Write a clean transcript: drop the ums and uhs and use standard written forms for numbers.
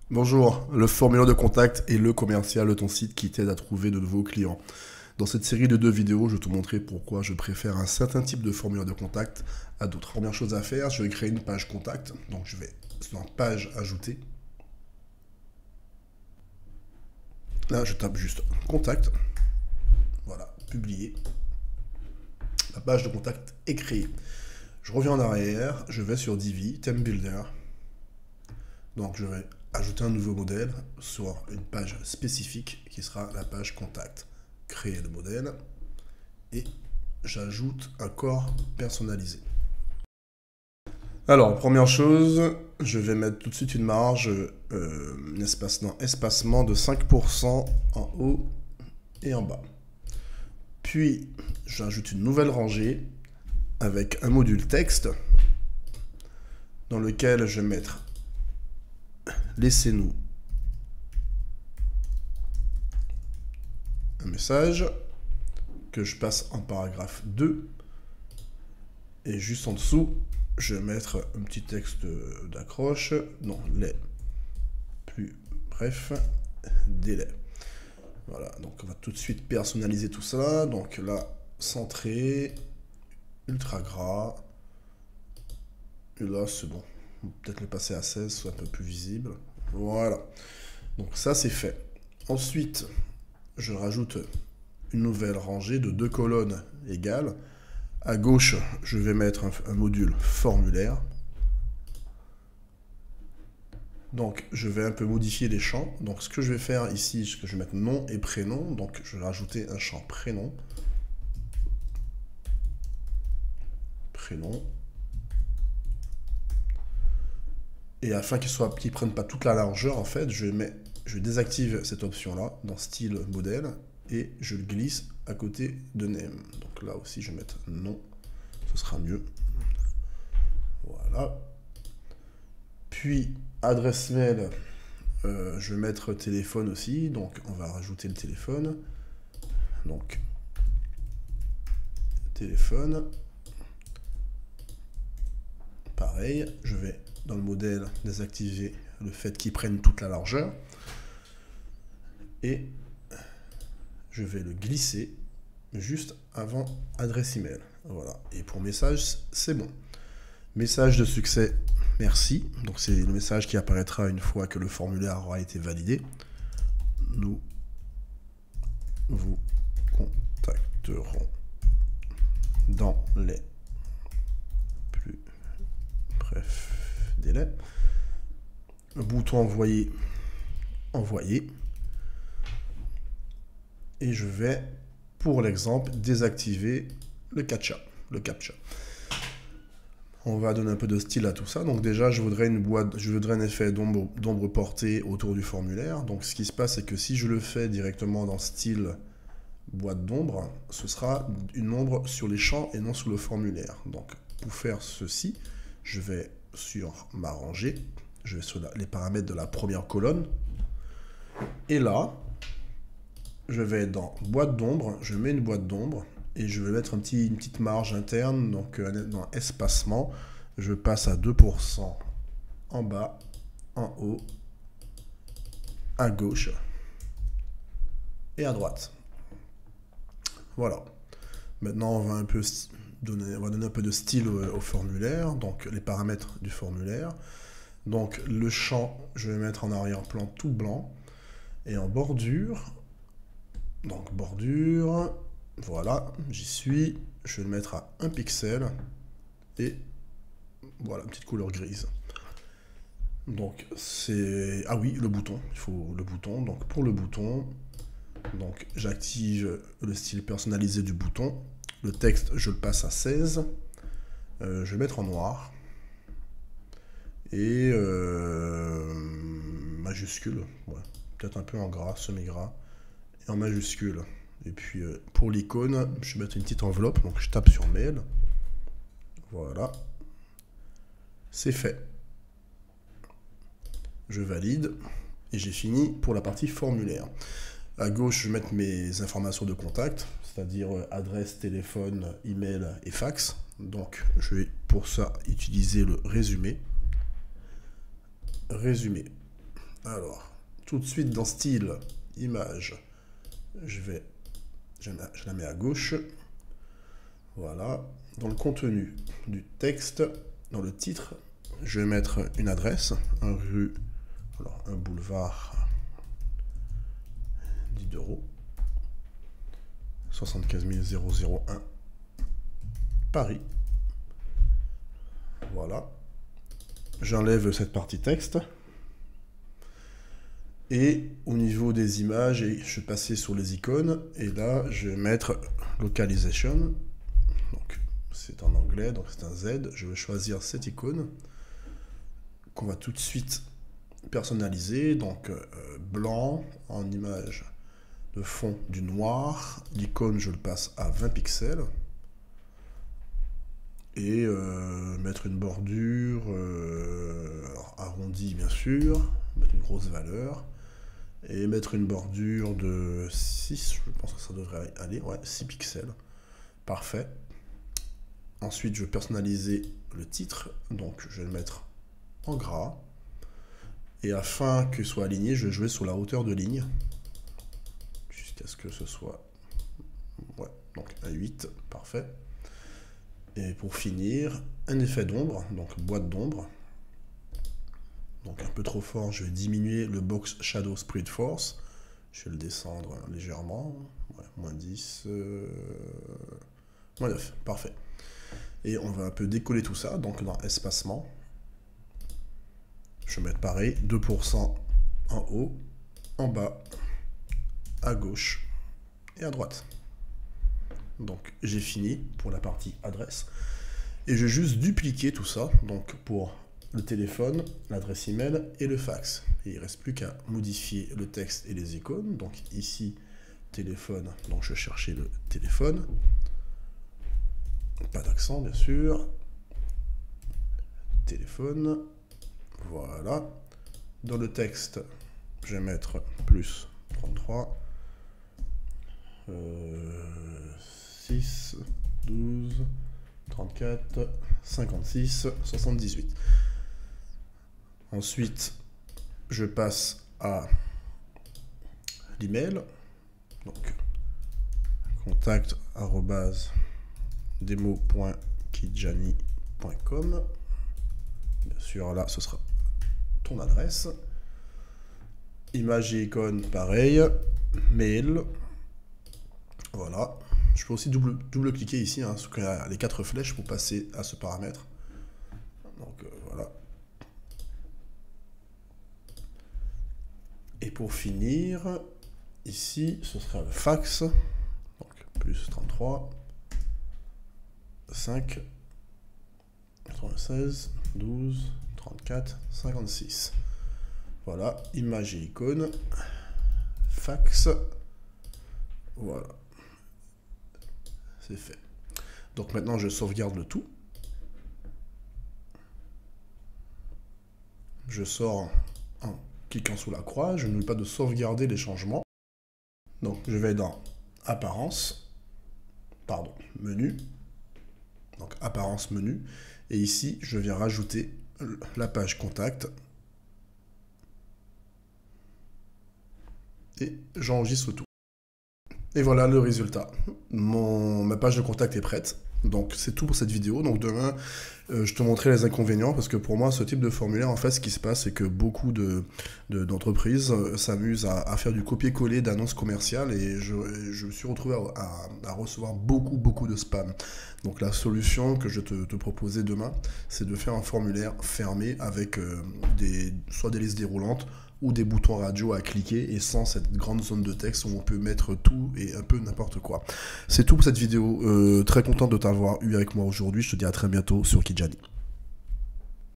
Bonjour, le formulaire de contact est le commercial de ton site qui t'aide à trouver de nouveaux clients. Dans cette série de 2 vidéos, je vais te montrer pourquoi je préfère un certain type de formulaire de contact à d'autres. Première chose à faire, je vais créer une page contact. Donc je vais dans page ajoutée. Là, je tape juste contact. Voilà, publier. La page de contact est créée. Je reviens en arrière, je vais sur Divi, Theme Builder. Donc je vais ajouter un nouveau modèle sur une page spécifique qui sera la page contact. Créer le modèle et j'ajoute un corps personnalisé. Alors, première chose, je vais mettre tout de suite une marge, espacement de 5% en haut et en bas. Puis, j'ajoute une nouvelle rangée avec un module texte dans lequel je vais mettre laissez-nous un message que je passe en paragraphe 2 et juste en dessous je vais mettre un petit texte d'accroche, non, les plus bref délai. Voilà, donc on va tout de suite personnaliser tout ça. Donc là, centré, ultra gras, et là c'est bon, peut-être le passer à 16, soit un peu plus visible. Voilà, donc ça c'est fait. Ensuite, je rajoute une nouvelle rangée de 2 colonnes égales. À gauche, je vais mettre un module formulaire. Donc, je vais un peu modifier les champs. Donc, ce que je vais faire ici, c'est que je vais mettre nom et prénom. Donc, je vais rajouter un champ prénom. Prénom. Et afin qu'il ne prenne pas toute la largeur, en fait, je désactive cette option-là dans style modèle et je le glisse à côté de name. Donc là aussi, je vais mettre nom, ce sera mieux. Voilà. Puis, adresse mail, je vais mettre téléphone aussi, donc on va rajouter le téléphone. Donc, téléphone. Pareil, je vais dans le modèle désactiver le fait qu'il prenne toute la largeur. Et je vais le glisser juste avant adresse email. Voilà. Et pour message, c'est bon. Message de succès, merci. Donc c'est le message qui apparaîtra une fois que le formulaire aura été validé. Nous vous contacterons dans les plus brefs délais. Un bouton envoyer, envoyer. Et je vais, pour l'exemple, désactiver le captcha. On va donner un peu de style à tout ça. Donc déjà, je voudrais un effet d'ombre portée autour du formulaire. Donc ce qui se passe, c'est que si je le fais directement dans style boîte d'ombre, ce sera une ombre sur les champs et non sur le formulaire. Donc pour faire ceci, je vais sur ma rangée, je vais sur les paramètres de la première colonne. Et là, je vais dans boîte d'ombre, je mets une boîte d'ombre et je vais mettre une petite marge interne, donc dans espacement, je passe à 2% en bas, en haut, à gauche et à droite. Voilà. Maintenant, on va donner un peu de style au formulaire, donc les paramètres du formulaire. Donc le champ, je vais mettre en arrière-plan tout blanc et en bordure. Donc bordure, voilà, j'y suis, je vais le mettre à 1 pixel, et voilà, une petite couleur grise. Donc c'est, ah oui, le bouton, il faut le bouton, donc pour le bouton, donc j'active le style personnalisé du bouton, le texte je le passe à 16, je vais mettre en noir, et majuscule, ouais, peut-être un peu en gras, semi-gras, et en majuscule. Et puis pour l'icône, je vais mettre une petite enveloppe, donc je tape sur mail. Voilà. C'est fait. Je valide et j'ai fini pour la partie formulaire. À gauche, je vais mettre mes informations de contact, c'est-à-dire adresse, téléphone, email et fax. Donc, je vais pour ça utiliser le résumé. Résumé. Alors, tout de suite dans style, image, je la mets à gauche. Voilà. Dans le contenu du texte, dans le titre, je vais mettre une adresse, un boulevard Diderot, 75 001, Paris. Voilà. J'enlève cette partie texte. Et au niveau des images, je vais passer sur les icônes. Et là, je vais mettre localization. Donc, c'est en anglais, donc c'est un Z. Je vais choisir cette icône qu'on va tout de suite personnaliser. Donc, blanc en image de fond du noir. L'icône, je le passe à 20 pixels. Et mettre une bordure arrondie, bien sûr. Mettre une grosse valeur. Et mettre une bordure de 6, je pense que ça devrait aller. Ouais, 6 pixels. Parfait. Ensuite, je vais personnaliser le titre. Donc, je vais le mettre en gras. Et afin qu'il soit aligné, je vais jouer sur la hauteur de ligne. Jusqu'à ce que ce soit... Ouais, donc à 8. Parfait. Et pour finir, un effet d'ombre, donc boîte d'ombre. Donc un peu trop fort, je vais diminuer le Box Shadow Spread Force. Je vais le descendre légèrement. Ouais, moins 10, moins 9, parfait. Et on va un peu décoller tout ça, donc dans espacement. Je vais mettre pareil, 2% en haut, en bas, à gauche et à droite. Donc j'ai fini pour la partie adresse. Et je vais juste dupliquer tout ça, donc pour le téléphone, l'adresse email et le fax. Et il ne reste plus qu'à modifier le texte et les icônes. Donc ici, téléphone, donc je vais chercher le téléphone. Pas d'accent, bien sûr. Téléphone. Voilà. Dans le texte, je vais mettre plus 33. 6, 12, 34, 56, 78. Ensuite, je passe à l'email. Donc, contact@demo.kijani.com. Bien sûr, là, ce sera ton adresse. Image et icône, pareil. Mail. Voilà. Je peux aussi double-cliquer ici, hein, sur les 4 flèches pour passer à ce paramètre. Donc, voilà. Et pour finir, ici, ce sera le fax. Donc, plus 33, 5, 96, 12, 34, 56. Voilà, image et icône, fax. Voilà. C'est fait. Donc maintenant, je sauvegarde le tout. Je sors en cliquant sur la croix. Je n'oublie pas de sauvegarder les changements. Donc je vais dans Apparence, pardon, Menu. Donc Apparence, Menu. Et ici, je viens rajouter la page Contact. Et j'enregistre tout. Et voilà le résultat. Ma page de contact est prête. Donc c'est tout pour cette vidéo. Donc demain, je te montrerai les inconvénients parce que pour moi, ce type de formulaire, en fait, ce qui se passe, c'est que beaucoup d'entreprises s'amusent à faire du copier-coller d'annonces commerciales et je me suis retrouvé à recevoir beaucoup de spam. Donc la solution que je te proposais demain, c'est de faire un formulaire fermé avec soit des listes déroulantes ou des boutons radio à cliquer et sans cette grande zone de texte où on peut mettre tout et un peu n'importe quoi. C'est tout pour cette vidéo. Très content de t'avoir eu avec moi aujourd'hui. Je te dis à très bientôt sur Kijani.